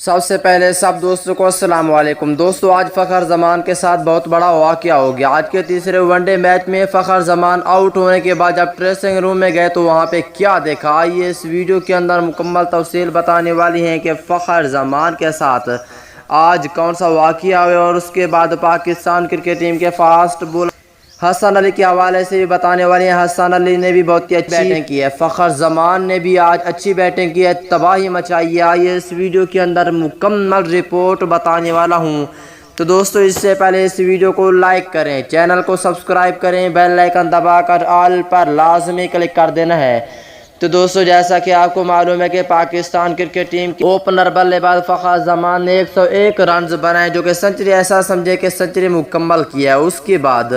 سب سے پہلے سب دوستوں کو السلام علیکم۔ دوستو آج فخر زمان کے ساتھ بہت بڑا واقعہ ہو گیا۔ آج کے تیسرے ون ڈے میچ میں فخر زمان آؤٹ ہونے کے بعد جب ڈریسنگ روم میں گئے تو وہاں پہ کیا دیکھا، آئیے اس ویڈیو کے اندر مکمل تفصیل بتانے والی ہیں کہ فخر زمان کے ساتھ آج کون سا واقعہ ہوا اور اس کے بعد پاکستان کرکٹ ٹیم کے فاسٹ بولر حسن علی کے حوالے سے بھی بتانے والے ہیں۔ حسن علی نے بھی بہت ہی اچھی بیٹنگ کی ہے، فخر زمان نے بھی آج اچھی بیٹنگ کی ہے، تباہی مچائی ہے۔ آئیے اس ویڈیو کے اندر مکمل رپورٹ بتانے والا ہوں۔ تو دوستو اس سے پہلے اس ویڈیو کو لائک کریں، چینل کو سبسکرائب کریں، بیل آئیکن دبا کر آل پر لازمی کلک کر دینا ہے۔ تو دوستو جیسا کہ آپ کو معلوم ہے کہ پاکستان کرکٹ ٹیم کے اوپنر بلے باز فخر زمان نے 101 رنز بنائے، جو کہ سنچری ایسا سمجھے کہ سنچری مکمل کیا ہے۔ اس کے بعد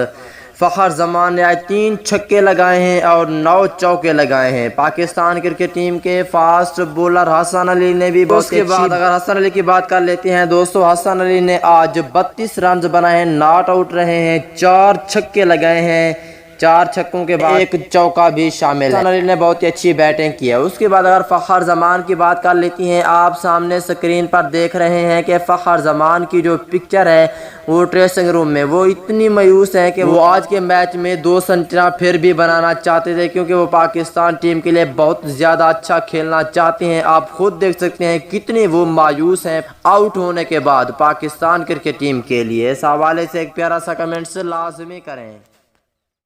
فخر زمان نے آج 3 چھکے لگائے ہیں اور 9 چوکے لگائے ہیں۔ پاکستان کرکٹ ٹیم کے فاسٹ بولر حسن علی نے بھی بہت کے بعد اگر حسن علی کی بات کر لیتے ہیں دوستو، حسن علی نے آج 32 رنز بنائے ہیں، ناٹ آؤٹ رہے ہیں، 4 چھکے لگائے ہیں، 4 چھکوں کے بعد 1 چوکا بھی شامل ہے۔ حسن علی نے بہت ہی اچھی بیٹنگ کی ہے۔ اس کے بعد اگر فخر زمان کی بات کر لیتی ہیں، آپ سامنے سکرین پر دیکھ رہے ہیں کہ فخر زمان کی جو پکچر ہے وہ ڈریسنگ روم میں وہ اتنی مایوس ہے کہ وہ آج کے میچ میں 2 سنچریاں پھر بھی بنانا چاہتے تھے، کیونکہ وہ پاکستان ٹیم کے لیے بہت زیادہ اچھا کھیلنا چاہتے ہیں۔ آپ خود دیکھ سکتے ہیں کتنے وہ مایوس ہیں آؤٹ ہونے کے بعد پاکستان کرکٹ ٹیم کے لیے۔ اس حوالے سے ایک پیارا سا کمنٹ سے لازمی کریں۔